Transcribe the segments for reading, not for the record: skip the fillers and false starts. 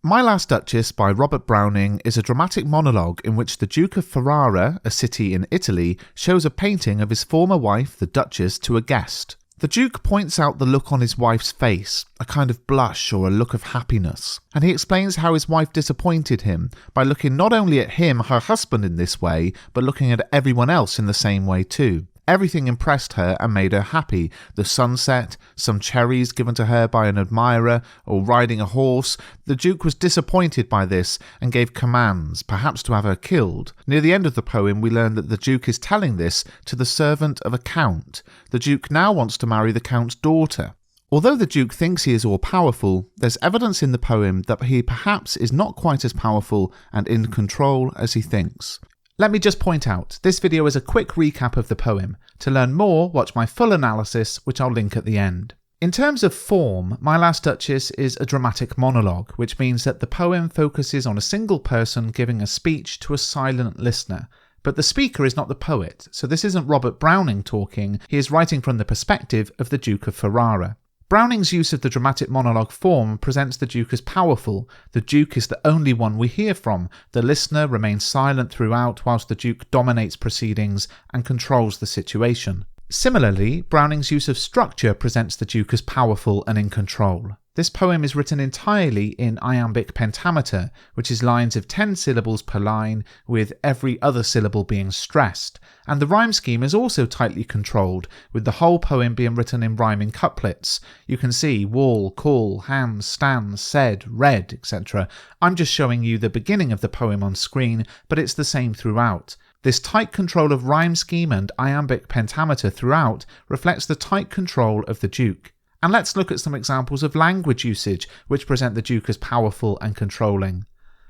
My Last Duchess by Robert Browning is a dramatic monologue in which the Duke of Ferrara, a city in Italy, shows a painting of his former wife, the Duchess, to a guest. The Duke points out the look on his wife's face, a kind of blush or a look of happiness, and he explains how his wife disappointed him by looking not only at him, her husband, in this way, but looking at everyone else in the same way too. Everything impressed her and made her happy. The sunset, some cherries given to her by an admirer, or riding a horse. The Duke was disappointed by this and gave commands, perhaps to have her killed. Near the end of the poem we learn that the Duke is telling this to the servant of a count. The Duke now wants to marry the count's daughter. Although the Duke thinks he is all-powerful, there's evidence in the poem that he perhaps is not quite as powerful and in control as he thinks. Let me just point out, this video is a quick recap of the poem. To learn more, watch my full analysis, which I'll link at the end. In terms of form, My Last Duchess is a dramatic monologue, which means that the poem focuses on a single person giving a speech to a silent listener. But the speaker is not the poet, so this isn't Robert Browning talking, he is writing from the perspective of the Duke of Ferrara. Browning's use of the dramatic monologue form presents the Duke as powerful. The Duke is the only one we hear from. The listener remains silent throughout whilst the Duke dominates proceedings and controls the situation. Similarly, Browning's use of structure presents the Duke as powerful and in control. This poem is written entirely in iambic pentameter, which is lines of 10 syllables per line, with every other syllable being stressed, and the rhyme scheme is also tightly controlled, with the whole poem being written in rhyming couplets. You can see wall, call, hand, stand, said, read, etc. I'm just showing you the beginning of the poem on screen, but it's the same throughout. This tight control of rhyme scheme and iambic pentameter throughout reflects the tight control of the Duke. And let's look at some examples of language usage which present the Duke as powerful and controlling.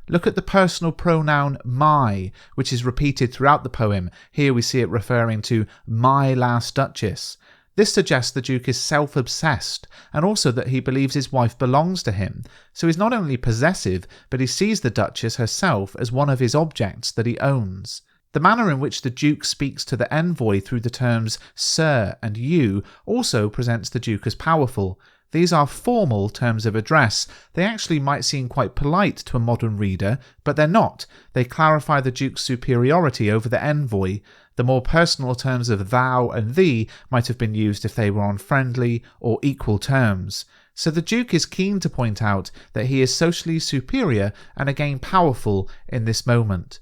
Look at the personal pronoun my, which is repeated throughout the poem. Here we see it referring to my last Duchess. This suggests the Duke is self-obsessed, and also that he believes his wife belongs to him. So he's not only possessive, but he sees the Duchess herself as one of his objects that he owns. The manner in which the Duke speaks to the envoy through the terms sir and you also presents the Duke as powerful. These are formal terms of address. They actually might seem quite polite to a modern reader, but they're not. They clarify the Duke's superiority over the envoy. The more personal terms of thou and thee might have been used if they were on friendly or equal terms. So the Duke is keen to point out that he is socially superior and again powerful in this moment.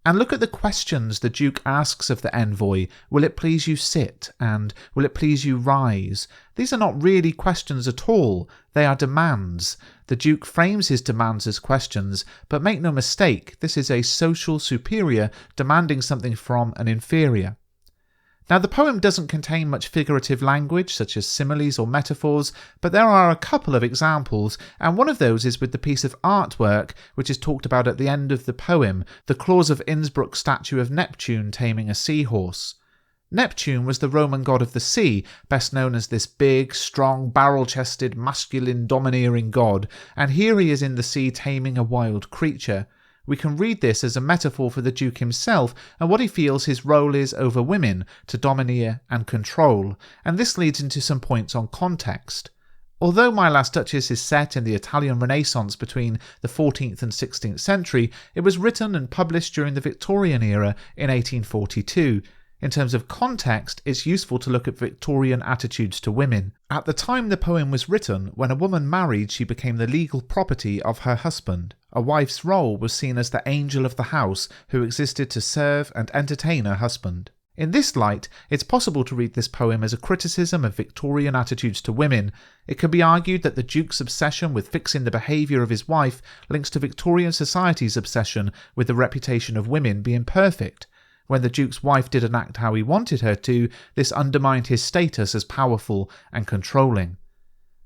And look at the questions the Duke asks of the envoy. Will it please you sit? And will it please you rise? These are not really questions at all. They are demands. The Duke frames his demands as questions, but make no mistake, this is a social superior demanding something from an inferior. Now, the poem doesn't contain much figurative language, such as similes or metaphors, but there are a couple of examples, and one of those is with the piece of artwork which is talked about at the end of the poem, the Claus of Innsbruck statue of Neptune taming a seahorse. Neptune was the Roman god of the sea, best known as this big, strong, barrel-chested, masculine, domineering god, and here he is in the sea taming a wild creature. We can read this as a metaphor for the Duke himself and what he feels his role is over women, to domineer and control, and this leads into some points on context. Although My Last Duchess is set in the Italian Renaissance between the 14th and 16th century, it was written and published during the Victorian era in 1842. In terms of context, it's useful to look at Victorian attitudes to women. At the time the poem was written, when a woman married, she became the legal property of her husband. A wife's role was seen as the angel of the house who existed to serve and entertain her husband. In this light, it's possible to read this poem as a criticism of Victorian attitudes to women. It can be argued that the Duke's obsession with fixing the behaviour of his wife links to Victorian society's obsession with the reputation of women being perfect. When the Duke's wife didn't act how he wanted her to, this undermined his status as powerful and controlling.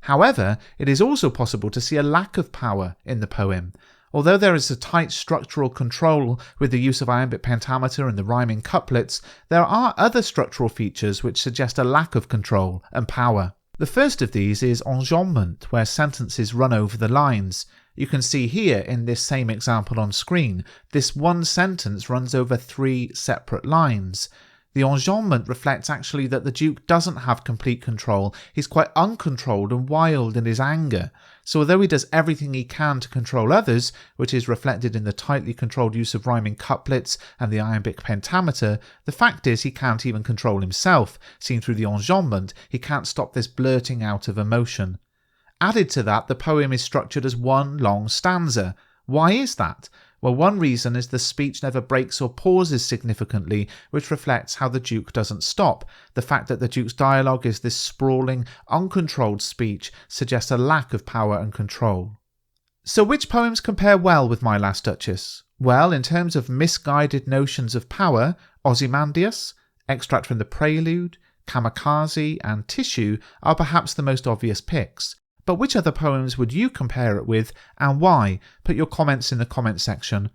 However, it is also possible to see a lack of power in the poem. Although there is a tight structural control with the use of iambic pentameter and the rhyming couplets, there are other structural features which suggest a lack of control and power. The first of these is enjambment, where sentences run over the lines. You can see here in this same example on screen, this one sentence runs over 3 separate lines. The enjambment reflects actually that the Duke doesn't have complete control. He's quite uncontrolled and wild in his anger. So although he does everything he can to control others, which is reflected in the tightly controlled use of rhyming couplets and the iambic pentameter, the fact is he can't even control himself. Seen through the enjambment, he can't stop this blurting out of emotion. Added to that, the poem is structured as one long stanza. Why is that? Well, one reason is the speech never breaks or pauses significantly, which reflects how the Duke doesn't stop. The fact that the Duke's dialogue is this sprawling, uncontrolled speech suggests a lack of power and control. So which poems compare well with My Last Duchess? Well, in terms of misguided notions of power, Ozymandias, Extract from the Prelude, Kamikaze and Tissue are perhaps the most obvious picks. But which other poems would you compare it with, and why? Put your comments in the comment section.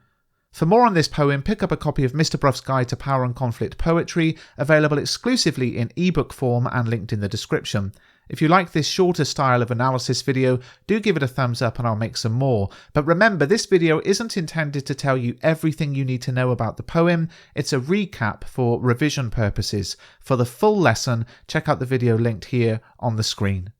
For more on this poem, pick up a copy of Mr. Bruff's Guide to Power and Conflict Poetry, available exclusively in ebook form and linked in the description. If you like this shorter style of analysis video, do give it a thumbs up and I'll make some more. But remember, this video isn't intended to tell you everything you need to know about the poem. It's a recap for revision purposes. For the full lesson, check out the video linked here on the screen.